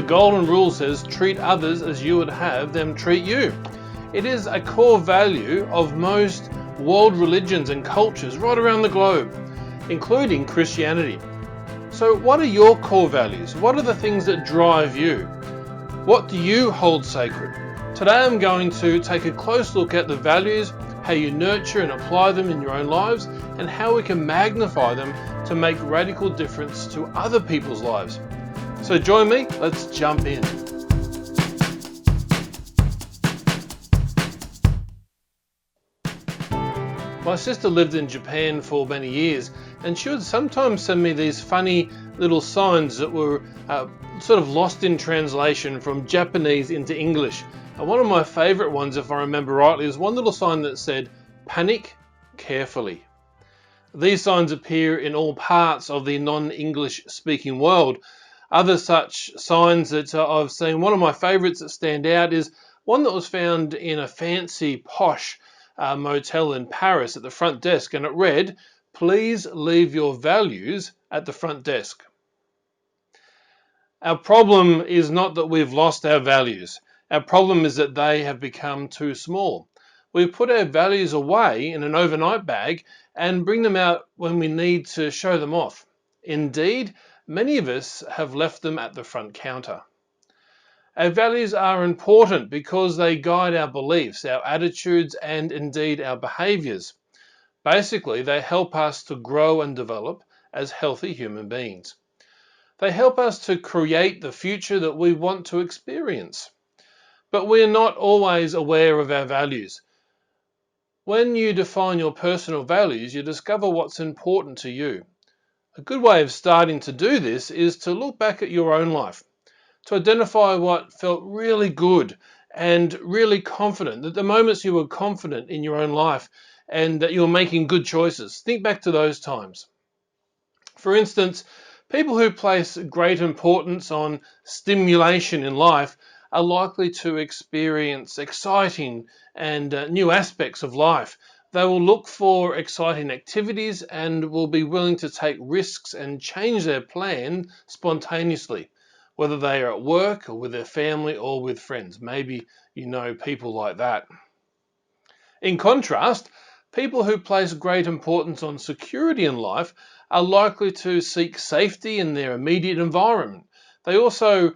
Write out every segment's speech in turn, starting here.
golden rule says, treat others as you would have them treat you. It is a core value of most world religions and cultures right around the globe, including Christianity. So what are your core values? What are the things that drive you? What do you hold sacred? Today I'm going to take a close look at the values, how you nurture and apply them in your own lives, and how we can magnify them to make radical difference to other people's lives. So join me, let's jump in. My sister lived in Japan for many years, and she would sometimes send me these funny little signs that were sort of lost in translation from Japanese into English. And one of my favourite ones, if I remember rightly, is one little sign that said, "Panic carefully." These signs appear in all parts of the non-English speaking world. Other such signs that I've seen, one of my favourites that stand out is one that was found in a fancy posh motel in Paris at the front desk, and it read, "Please leave your values at the front desk." Our problem is not that we've lost our values. Our problem is that they have become too small. We put our values away in an overnight bag and bring them out when we need to show them off. Indeed, many of us have left them at the front counter. Our values are important because they guide our beliefs, our attitudes, and indeed our behaviours. Basically, they help us to grow and develop as healthy human beings. They help us to create the future that we want to experience. But we are not always aware of our values. When you define your personal values, you discover what's important to you. A good way of starting to do this is to look back at your own life, to identify what felt really good and really confident, that the moments you were confident in your own life and that you were making good choices. Think back to those times. For instance, people who place great importance on stimulation in life are likely to experience exciting and new aspects of life. They will look for exciting activities and will be willing to take risks and change their plan spontaneously, whether they are at work or with their family or with friends. Maybe you know people like that. In contrast, people who place great importance on security in life are likely to seek safety in their immediate environment. They also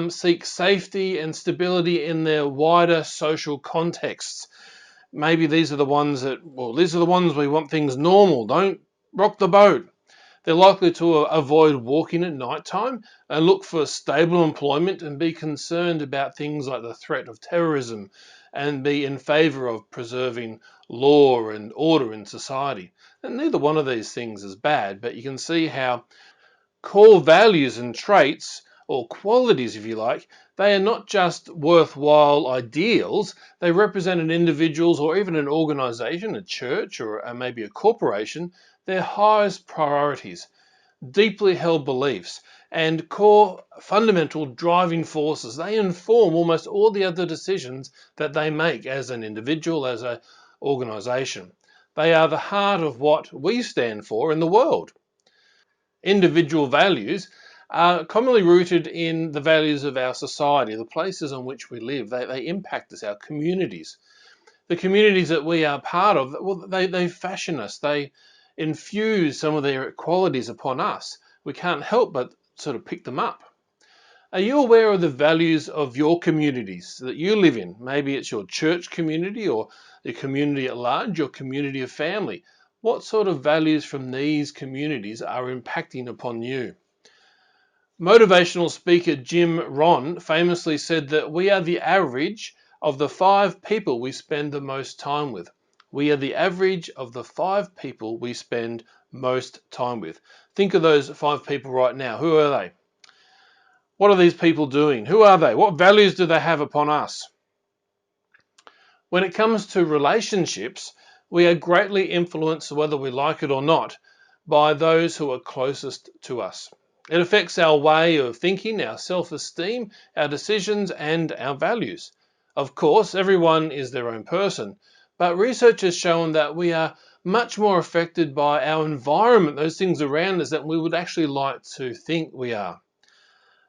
seek safety and stability in their wider social contexts. Maybe these are the ones we want things normal. Don't rock the boat. They're likely to avoid walking at night time and look for stable employment and be concerned about things like the threat of terrorism and be in favour of preserving law and order in society. And neither one of these things is bad, but you can see how core values and traits, or qualities if you like, they are not just worthwhile ideals, they represent an individual's or even an organisation, a church or maybe a corporation, their highest priorities, deeply held beliefs, and core fundamental driving forces. They inform almost all the other decisions that they make as an individual, as an organisation. They are the heart of what we stand for in the world. Individual values are commonly rooted in the values of our society, the places in which we live. They impact us, our communities. The communities that we are part of, well, they fashion us. They infuse some of their qualities upon us. We can't help but sort of pick them up. Are you aware of the values of your communities that you live in? Maybe it's your church community or your community at large, your community of family. What sort of values from these communities are impacting upon you? Motivational speaker Jim Rohn famously said that we are the average of the 5 people we spend the most time with. We are the average of the 5 people we spend most time with. Think of those 5 people right now. Who are they? What are these people doing? Who are they? What values do they have upon us? When it comes to relationships, we are greatly influenced, whether we like it or not, by those who are closest to us. It affects our way of thinking, our self-esteem, our decisions, and our values. Of course, everyone is their own person, but research has shown that we are much more affected by our environment, those things around us, than we would actually like to think we are.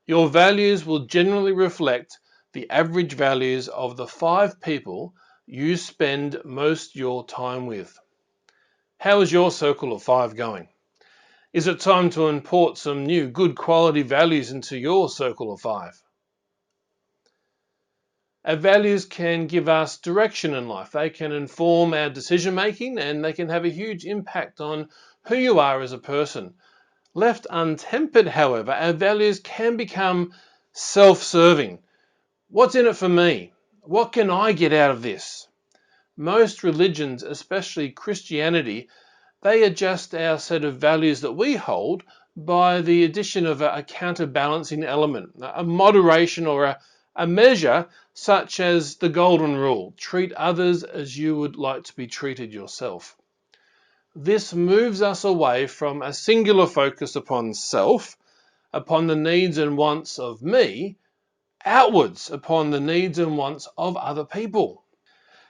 Your values will generally reflect the average values of the 5 people you spend most your time with. How is your circle of 5 going? Is it time to import some new good quality values into your circle of 5? Our values can give us direction in life. They can inform our decision making and they can have a huge impact on who you are as a person. Left untempered, however, our values can become self-serving. What's in it for me? What can I get out of this? Most religions, especially Christianity, they adjust our set of values that we hold by the addition of a counterbalancing element, a moderation or a measure such as the golden rule: treat others as you would like to be treated yourself. This moves us away from a singular focus upon self, upon the needs and wants of me, outwards upon the needs and wants of other people.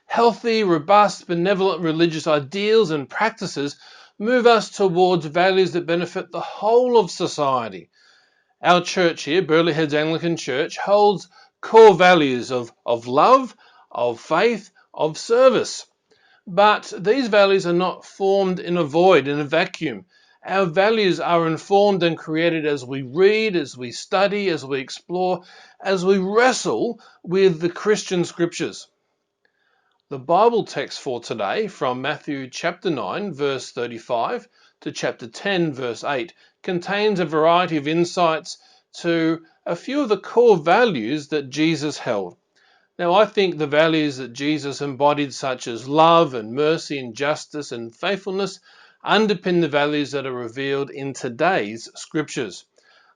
Healthy, robust, benevolent religious ideals and practices move us towards values that benefit the whole of society. Our church here, Burley Heads Anglican Church, holds core values of love, of faith, of service. But these values are not formed in a void, in a vacuum. Our values are informed and created as we read, as we study, as we explore, as we wrestle with the Christian scriptures. The Bible text for today, from Matthew chapter 9 verse 35 to chapter 10 verse 8, contains a variety of insights to a few of the core values that Jesus held. Now, I think the values that Jesus embodied, such as love and mercy and justice and faithfulness, underpin the values that are revealed in today's scriptures.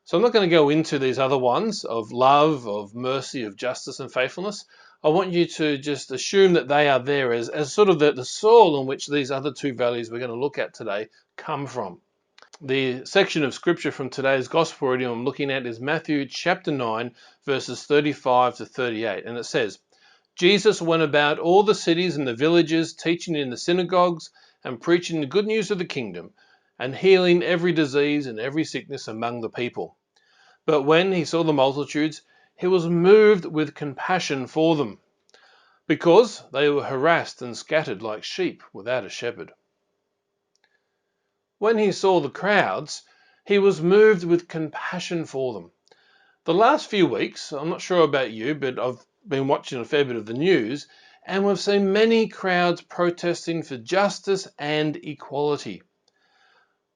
So I'm not going to go into these other ones of love, of mercy, of justice and faithfulness. I want you to just assume that they are there as sort of the soil in which these other 2 values we're going to look at today come from. The section of scripture from today's gospel reading I'm looking at is Matthew chapter 9 verses 35 to 38, and it says, Jesus went about all the cities and the villages, teaching in the synagogues and preaching the good news of the kingdom, and healing every disease and every sickness among the people. But when he saw the multitudes, he was moved with compassion for them, because they were harassed and scattered like sheep without a shepherd. When he saw the crowds, he was moved with compassion for them. The last few weeks, I'm not sure about you, but I've been watching a fair bit of the news, and we've seen many crowds protesting for justice and equality.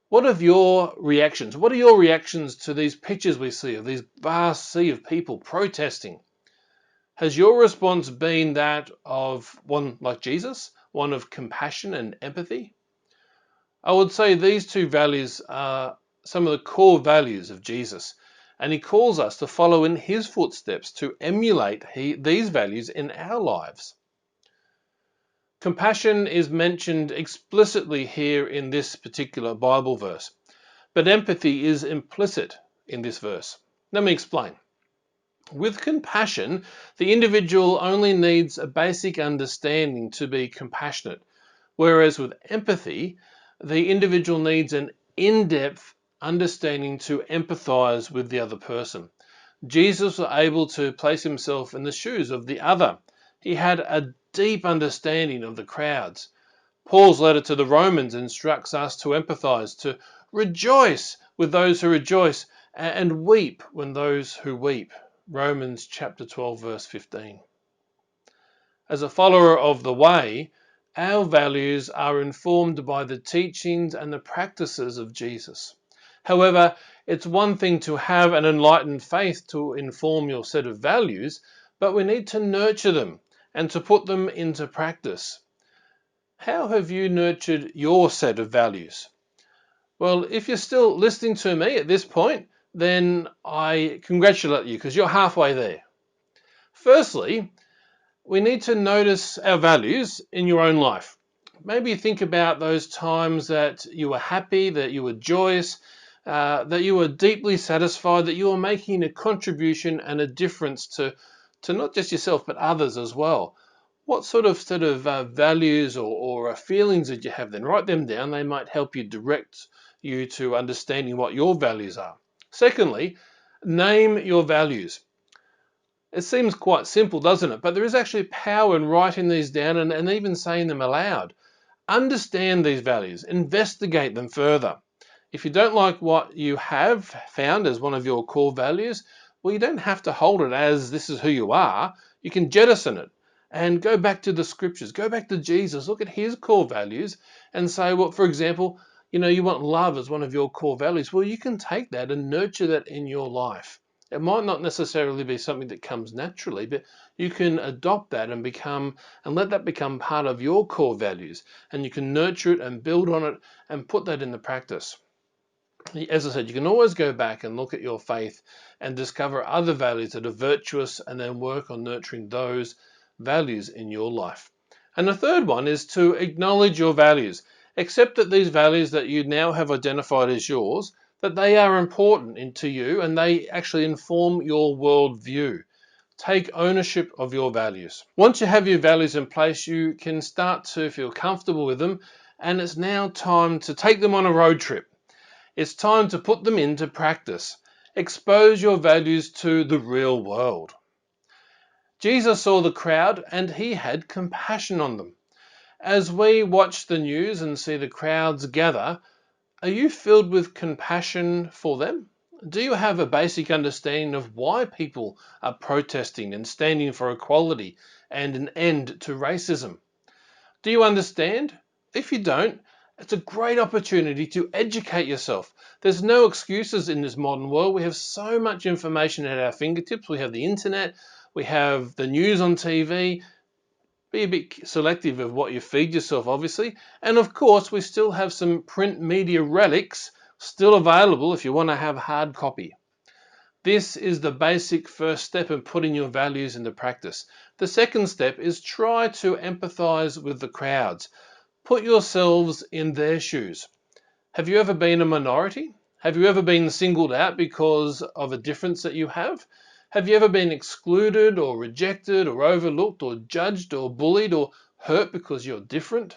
What are your reactions? What are your reactions to these pictures we see of these vast sea of people protesting? Has your response been that of one like Jesus, one of compassion and empathy? I would say these 2 values are some of the core values of Jesus, and he calls us to follow in his footsteps, to emulate these values in our lives. Compassion is mentioned explicitly here in this particular Bible verse, but empathy is implicit in this verse. Let me explain. With compassion, the individual only needs a basic understanding to be compassionate, whereas with empathy, the individual needs an in-depth understanding to empathize with the other person. Jesus was able to place himself in the shoes of the other. He had a deep understanding of the crowds. Paul's letter to the Romans instructs us to empathize, to rejoice with those who rejoice, and weep when those who weep. Romans chapter 12 verse 15. As a follower of the way, our values are informed by the teachings and the practices of Jesus. However, it's one thing to have an enlightened faith to inform your set of values, but we need to nurture them and to put them into practice. How have you nurtured your set of values? Well, if you're still listening to me at this point, then I congratulate you because you're halfway there. Firstly, we need to notice our values in your own life. Maybe think about those times that you were happy, that you were joyous, that you were deeply satisfied, that you were making a contribution and a difference to not just yourself, but others as well. What sort of values or feelings did you have then? Write them down. They might help you direct you to understanding what your values are. Secondly, Name your values. It seems quite simple, doesn't it? But there is actually power in writing these down and even saying them aloud. Understand these values, investigate them further. If you don't like what you have found as one of your core values, well, you don't have to hold it as this is who you are. You can jettison it and go back to the scriptures, go back to Jesus, look at his core values and say, well, for example, you want love as one of your core values. Well, you can take that and nurture that in your life. It might not necessarily be something that comes naturally, but you can adopt that and let that become part of your core values. And you can nurture it and build on it and put that into practice. As I said, you can always go back and look at your faith and discover other values that are virtuous and then work on nurturing those values in your life. And the third one is to acknowledge your values. Accept that these values that you now have identified as yours, that they are important to you and they actually inform your worldview. Take ownership of your values. Once you have your values in place, you can start to feel comfortable with them, and it's now time to take them on a road trip. It's time to put them into practice. Expose your values to the real world. Jesus saw the crowd and he had compassion on them. As we watch the news and see the crowds gather, are you filled with compassion for them? Do you have a basic understanding of why people are protesting and standing for equality and an end to racism? Do you understand? If you don't, it's a great opportunity to educate yourself. There's no excuses in this modern world. We have so much information at our fingertips. We have the internet, we have the news on TV. Be a bit selective of what you feed yourself, obviously. And of course, we still have some print media relics still available if you want to have hard copy. This is the basic first step in putting your values into practice. The second step is try to empathize with the crowds. Put yourselves in their shoes. Have you ever been a minority? Have you ever been singled out because of a difference that you have? Have you ever been excluded or rejected or overlooked or judged or bullied or hurt because you're different?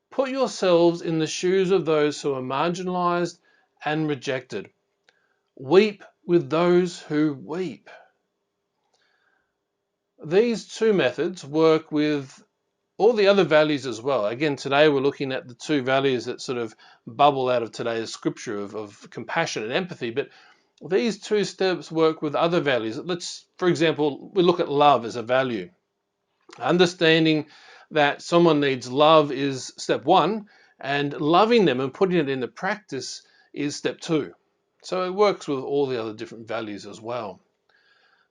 Put yourselves in the shoes of those who are marginalized and rejected. Weep with those who weep. These two methods work with all the other values as well. Again, today we're looking at the two values that sort of bubble out of today's scripture of compassion and empathy, but these two steps work with other values. For example, we look at love as a value. Understanding that someone needs love is step one, and loving them and putting it into practice is step two. So it works with all the other different values as well.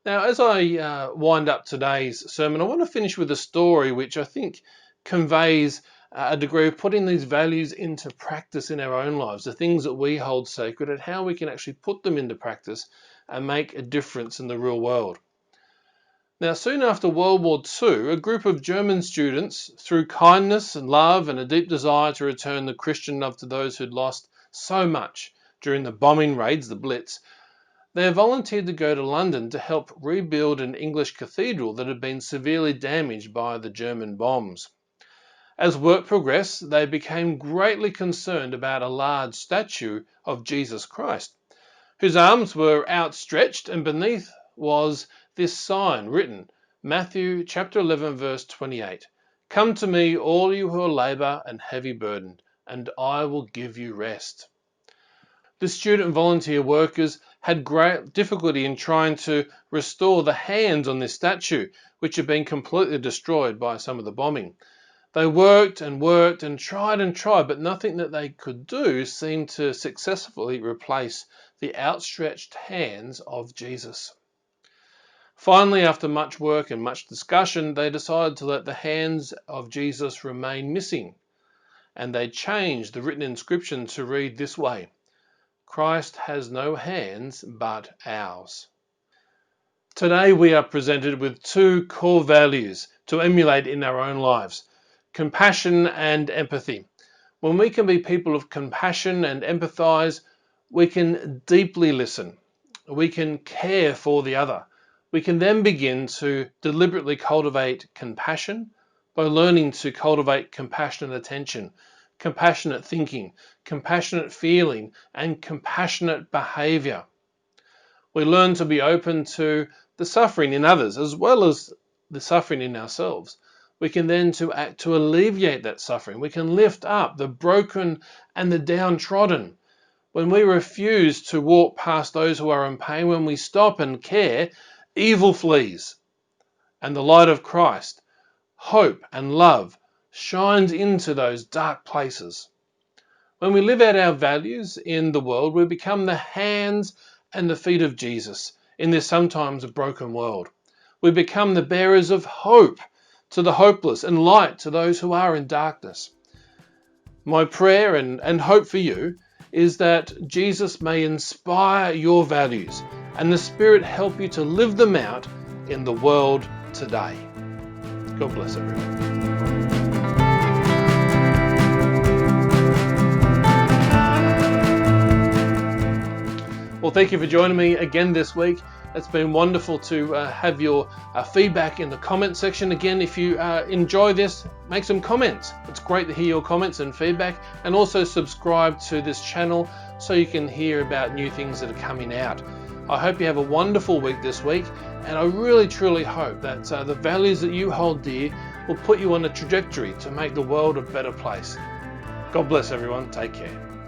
Now, as I wind up today's sermon, I want to finish with a story which I think conveys a degree of putting these values into practice in our own lives, the things that we hold sacred, and how we can actually put them into practice and make a difference in the real world. Now, soon after World War II, a group of German students, through kindness and love and a deep desire to return the Christian love to those who'd lost so much during the bombing raids, the Blitz, they volunteered to go to London to help rebuild an English cathedral that had been severely damaged by the German bombs. As work progressed, they became greatly concerned about a large statue of Jesus Christ, whose arms were outstretched, and beneath was this sign written, Matthew chapter 11, verse 28. Come to me, all you who are labor and heavy burdened, and I will give you rest. The student volunteer workers had great difficulty in trying to restore the hands on this statue, which had been completely destroyed by some of the bombing. They worked and worked and tried, but nothing that they could do seemed to successfully replace the outstretched hands of Jesus. Finally, after much work and much discussion, they decided to let the hands of Jesus remain missing, and they changed the written inscription to read this way: Christ has no hands but ours. Today we are presented with two core values to emulate in our own lives: compassion and empathy. When we can be people of compassion and empathize, we can deeply listen. We can care for the other. We can then begin to deliberately cultivate compassion by learning to cultivate compassionate attention, compassionate thinking, compassionate feeling, and compassionate behavior. We learn to be open to the suffering in others as well as the suffering in ourselves. We can then to act to alleviate that suffering. We can lift up the broken and the downtrodden. When we refuse to walk past those who are in pain, when we stop and care, evil flees. And the light of Christ, hope and love, shines into those dark places. When we live out our values in the world, we become the hands and the feet of Jesus in this sometimes broken world. We become the bearers of hope to the hopeless and light to those who are in darkness. My prayer and hope for you is that Jesus may inspire your values and the Spirit help you to live them out in the world today. God bless everyone. Well, thank you for joining me again this week. It's been wonderful to have your feedback in the comment section. Again, if you enjoy this, make some comments. It's great to hear your comments and feedback, and also subscribe to this channel so you can hear about new things that are coming out. I hope you have a wonderful week this week, and I really truly hope that the values that you hold dear will put you on a trajectory to make the world a better place. God bless everyone. Take care.